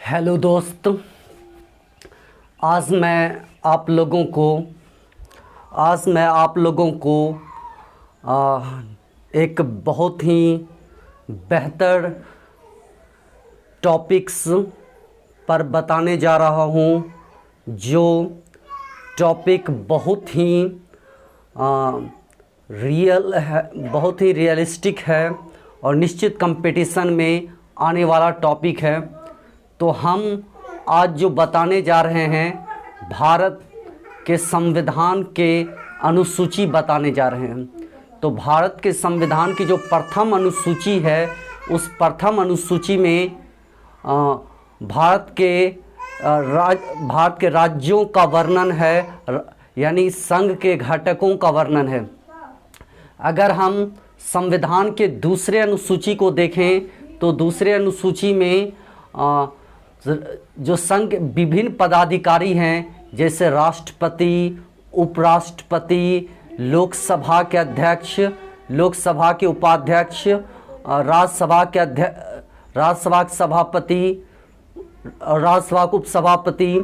Hello दोस्त, आज मैं आप लोगों को एक बहुत ही बेहतर टॉपिक्स पर बताने जा रहा हूँ, जो टॉपिक बहुत ही बहुत ही रियलिस्टिक है और निश्चित कंपटीशन में आने वाला टॉपिक है। तो हम आज जो बताने जा रहे हैं, भारत के संविधान के अनुसूची बताने जा रहे हैं। तो भारत के संविधान की जो प्रथम अनुसूची है, उस प्रथम अनुसूची में भारत के राज्यों का वर्णन है, यानी संघ के घटकों का वर्णन है। अगर हम संविधान के दूसरे अनुसूची को देखें तो दूसरे अनुसूची में जो संघ विभिन्न पदाधिकारी हैं, जैसे राष्ट्रपति, उपराष्ट्रपति, लोकसभा के अध्यक्ष, लोकसभा के उपाध्यक्ष, राज्यसभा के सभापति, राज्यसभा के उपसभापति,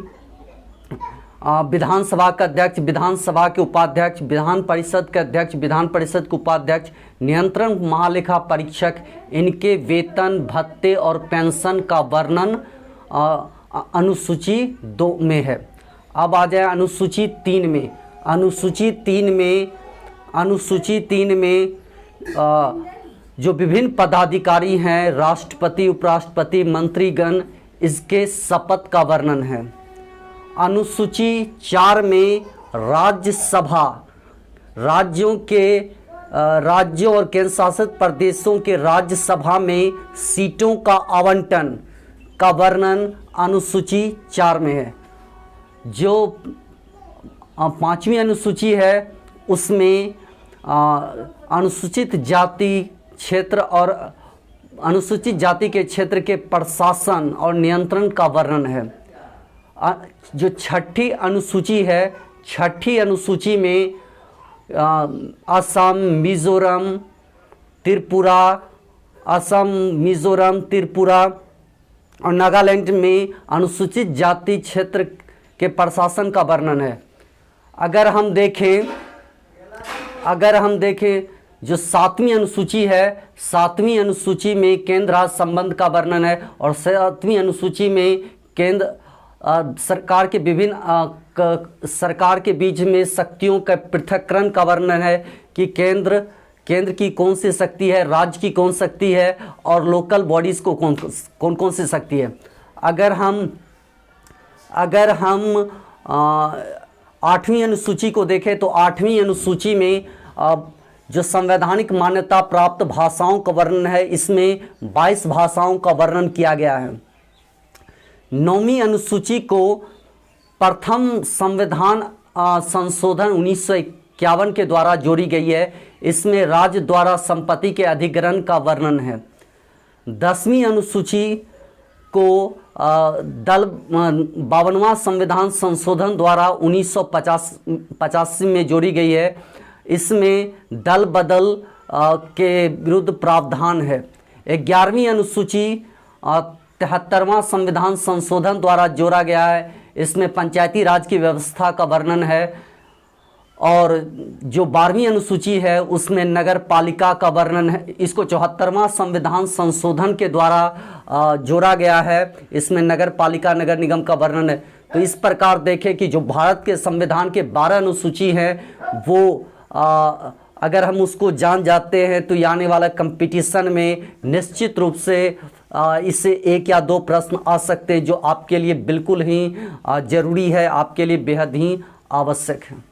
विधानसभा का अध्यक्ष, विधानसभा के उपाध्यक्ष, विधान परिषद के अध्यक्ष, विधान परिषद के उपाध्यक्ष, नियंत्रण महालेखा परीक्षक, इनके वेतन, भत्ते और पेंशन का वर्णन अनुसूची 2 में है। अब आ जाए अनुसूची 3 में। अनुसूची तीन में जो विभिन्न पदाधिकारी हैं, राष्ट्रपति, उपराष्ट्रपति, मंत्रीगण, इसके शपथ का वर्णन है। अनुसूची 4 में राज्यसभा, राज्यों और केंद्र शासित प्रदेशों के राज्यसभा में सीटों का आवंटन का वर्णन अनुसूची 4 में है। जो 5वीं अनुसूची है, उसमें अनुसूचित जाति क्षेत्र और अनुसूचित जाति के क्षेत्र के प्रशासन और नियंत्रण का वर्णन है। जो 6ठी अनुसूची है, 6ठी अनुसूची में असम, मिज़ोरम, त्रिपुरा और नागालैंड में अनुसूचित जाति क्षेत्र के प्रशासन का वर्णन है। अगर हम देखें जो 7वीं अनुसूची है, 7वीं अनुसूची में केंद्र राज्य संबंध का वर्णन है, और 7वीं अनुसूची में केंद्र सरकार के विभिन्न सरकार के बीच में शक्तियों का पृथक्करण का वर्णन है कि केंद्र की कौन सी शक्ति है, राज्य की कौन शक्ति है, और लोकल बॉडीज़ को कौन सी शक्ति है। अगर हम 8वीं अनुसूची को देखें तो 8वीं अनुसूची में जो संवैधानिक मान्यता प्राप्त भाषाओं का वर्णन है, इसमें 22 भाषाओं का वर्णन किया गया है। 9वीं अनुसूची को प्रथम संविधान संशोधन 1951 के द्वारा जोड़ी गई है। इसमें राज्य द्वारा संपत्ति के अधिग्रहण का वर्णन है। 10वीं अनुसूची को 52वां संविधान संशोधन द्वारा 1985 में जोड़ी गई है। इसमें दल बदल के विरुद्ध प्रावधान है। 11वीं अनुसूची 73वां संविधान संशोधन द्वारा जोड़ा गया है। इसमें पंचायती राज की व्यवस्था का वर्णन है। और जो 12वीं अनुसूची है, उसमें नगर पालिका का वर्णन है। इसको 74वां संविधान संशोधन के द्वारा जोड़ा गया है। इसमें नगर पालिका, नगर निगम का वर्णन है। तो इस प्रकार देखें कि जो भारत के संविधान के 12 अनुसूची हैं, वो अगर हम उसको जान जाते हैं तो आने वाला कंपटीशन में निश्चित रूप से इससे 1 या 2 प्रश्न आ सकते हैं, जो आपके लिए बिल्कुल ही ज़रूरी है, आपके लिए बेहद ही आवश्यक है।